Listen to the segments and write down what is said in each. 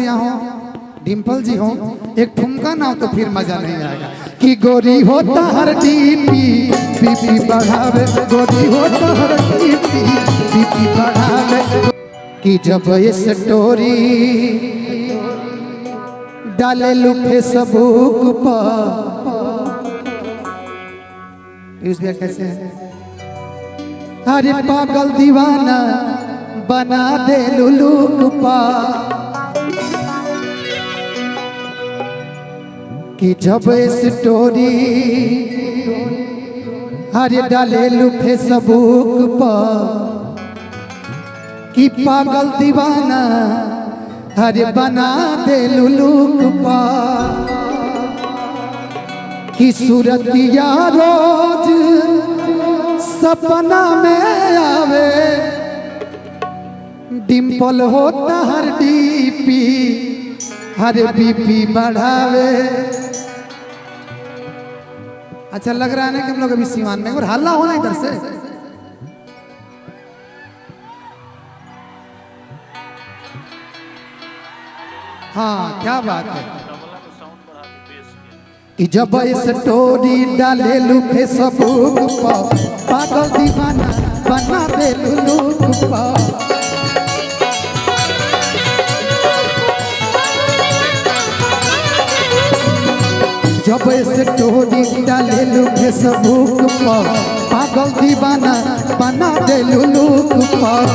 भैया हो, डिम्पल जी हो, एक ठुमका ना हो तो फिर मजा नहीं आएगा। कि गोरी होता हर डीपी बीपी बढ़ावे, गोरी होता हर डीपी बीपी बढ़ावे। कि जब ये स्टोरी डाले लू फेसबुक पर, कैसे है? अरे पागल दीवाना बना दे लुलूक पा। कि जब स्टोरी अरे डाले लू फेसबुक पर, कि पागल दीवाना अरे बना दे लुलूक पा। कि सूरतिया रोज सपना में आवे, डिम्पल होता हर डीपी हर बीपी बढ़ावे। अच्छा लग रहा है ना कि हम लोग अभी सीवान में, और हल्ला होना इधर से। हाँ क्या बात है। कि जब स्टोरी डाले लू फेसबुक पर, पागल दीवाना बना दे लुलूक पर। जब स्टोरी डाले लू फेसबुक पर, पागल दीवाना बना दे लुलूक पर।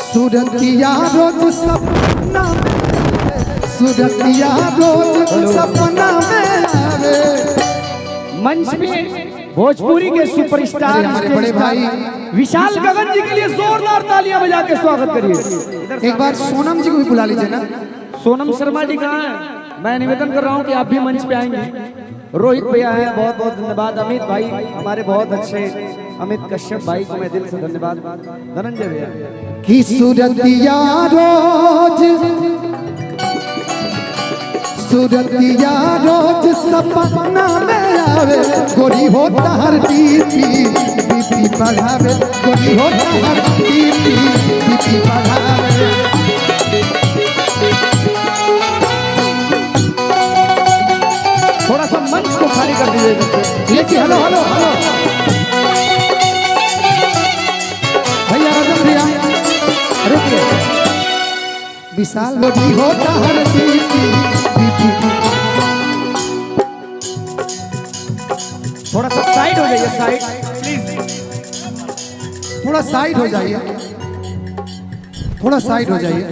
सूरतिया रोज सपना में, सूरतिया रोज सपना में आवे। मंच पे भोजपुरी के सुपरस्टार हमारे बड़े भाई विशाल गगन जी के लिए जोरदार तालियां बजा के स्वागत करिए। एक बार सोनम जी को भी बुला लीजिए ना। सोनम शर्मा जी कहाँ हैं? मैं निवेदन कर रहा हूँ कि आप भी मंच पे आएंगे। रोहित भैया हैं, बहुत बहुत धन्यवाद। अमित भाई हमारे बहुत अच्छे, अमित कश्यप भाई को मैं दिल से धन्यवाद। धनंजय भैया कि सूरतिया रोज, सूरतिया रोज सपना में आवे, गोरी होता हर डीपी बीपी बढ़ावे, गोरी होता हर डीपी बीपी बढ़ावे। थोड़ा सा मंच को खाली कर दीजिए। लेकिन हेलो हेलो हेलो भैया, राजन भैया रुकिए। विशाल गोरी होता हर डीपी बीपी। थोड़ा सा साइड हो जाइए, साइड प्लीज। थोड़ा साइड हो जाइए, थोड़ा साइड हो जाइए।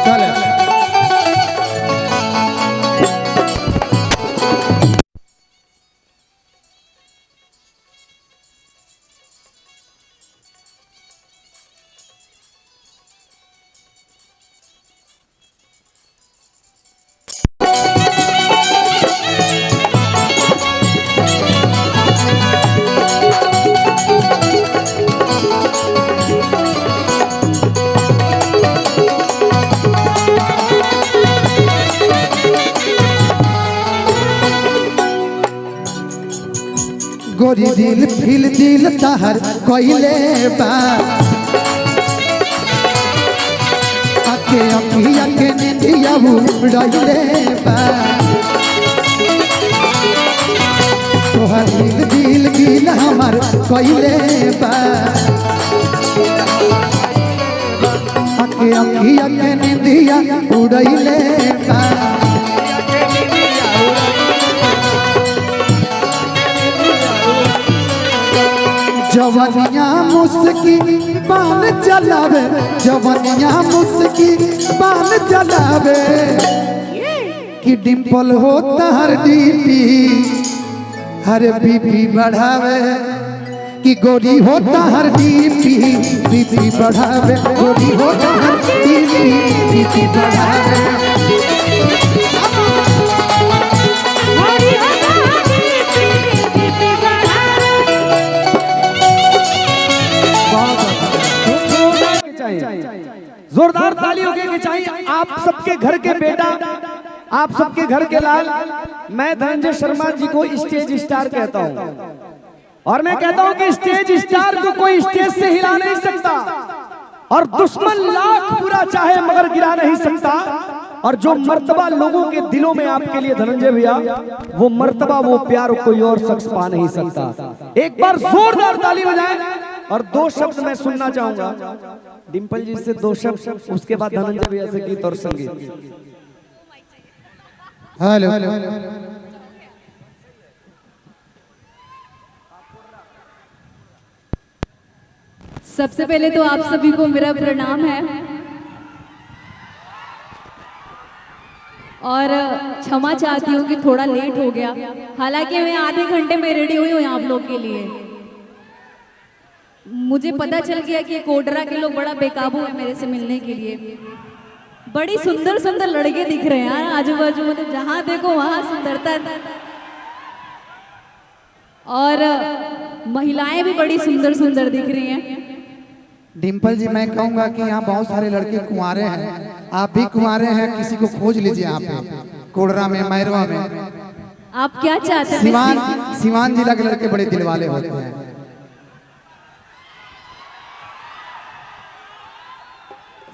चले गोरी दिल फिल दिल तहर कोइले बा, आके अखिया के निंदिया उड़ाइले बा। तोहर दिल दिल दिल हमार कोइले बा, आके अखिया के निंदिया उड़ाइले बा। जवनिया मुस्की बाल चलावे, जवनिया मुस्की बाल चलावे। कि डिम्पल होता हर डीपी हर बीपी बढ़ावे, कि गोरी होता हर डीपी बीपी बढ़ावे, गोरी होता हर डीपी बीपी बढ़ावे। जोरदार ताली होगी कि चाहिए। आप सबके घर के बेटा, आप सबके घर के लाल, मैं धनंजय शर्मा जी को स्टेज स्टार कहता हूँ। और मैं कहता हूं कि स्टेज स्टार को कोई स्टेज से हिला नहीं सकता, और दुश्मन लाख बुरा चाहे मगर गिरा नहीं सकता। और जो मर्तबा लोगों के दिलों में आपके लिए धनंजय भैया, वो मर्तबा वो प्यार कोई और शख्स पा नहीं सकता। एक बार जोरदार ताली बजाएं। और दो शब्द मैं सुनना चाहूंगा डिंपल जी से, दो शब्द, उसके बाद धनंजय भैया से गीत और संगीत। हेलो, सबसे पहले तो आप सभी को मेरा प्रणाम है और क्षमा चाहती हूँ कि थोड़ा लेट हो गया। हालांकि मैं आधे घंटे में रेडी हुई हूँ आप लोग के लिए। मुझे पता चल गया कि कोडरा के लोग बड़ा बेकाबू है मेरे से मिलने के लिए। बड़ी सुंदर सुंदर लड़के दिख रहे हैं यार आजू बाजू, मतलब जहाँ देखो वहाँ सुंदरता, और महिलाएं भी बड़ी सुंदर सुंदर दिख रही हैं। डिम्पल जी मैं कहूंगा कि यहाँ बहुत सारे लड़के कुंवारे हैं, आप भी कुंवारे हैं, किसी को खोज लीजिए यहाँ पे कोडरा में, मैरवा में। आप क्या चाहते हैं? सिवान जिला के लड़के बड़े दिल वाले होते हैं।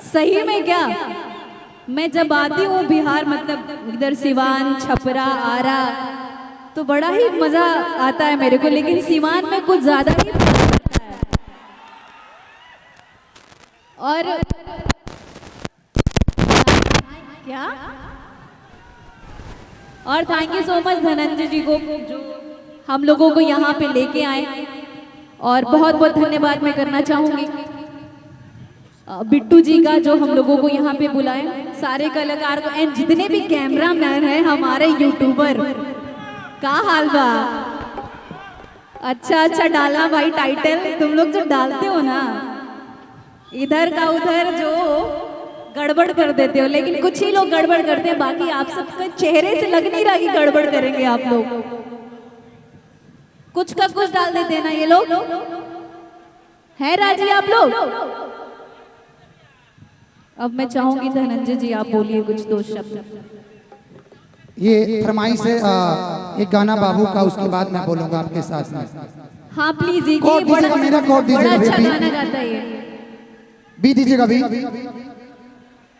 सही में क्या? मैं जब आती हूँ बिहार, मतलब इधर सिवान, छपरा, आरा, तो बड़ा ही मजा आता है मेरे को, लेकिन सिवान में कुछ ज्यादा ही मजा आता है। और क्या, और thank you so much Dhananjay ji को जो हम लोगों को यहाँ पे लेके आए, और बहुत बहुत धन्यवाद मैं करना चाहूंगी बिट्टू जी का जो हम लोगों को यहाँ पे बुलाए, सारे कलाकार को, एंड जितने भी कैमरा मैन है, हमारे यूट्यूबर। का हाल बा? अच्छा अच्छा डाला भाई टाइटल, तुम लोग जो डालते हो ना इधर का उधर जो गड़बड़ कर देते हो, लेकिन कुछ ही लोग गड़बड़ करते हैं, बाकी आप सबके चेहरे से लग नहीं रहा कि गड़बड़ करेंगे आप लोग। कुछ का कुछ डाल देते हैं ना ये लोग, है राजी आप लोग? अब मैं चाहूंगी धनंजय जी आप बोलिए कुछ दो शब्द। ये फरमाइश है एक गाना बाबू का, उसके बाद मैं बोलूंगा आपके साथ में। हाँ प्लीज, ये कोड दीजिएगा, मेरा कोड बड़ा दीजिएगा, अच्छा बी गाना गाता है ये। बी दीजिएगा, बी।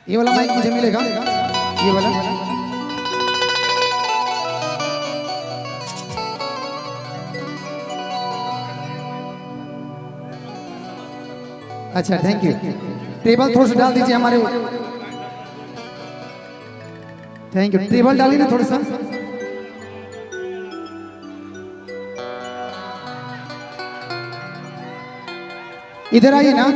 ये वाला माइक मुझे मिलेगा, ये वाला। अच्छा थैंक यू। टेबल थोड़ा सा डाल दीजिए हमारे, थैंक यू। टेबल डालिए ना थोड़ा सा। इधर आइए ना।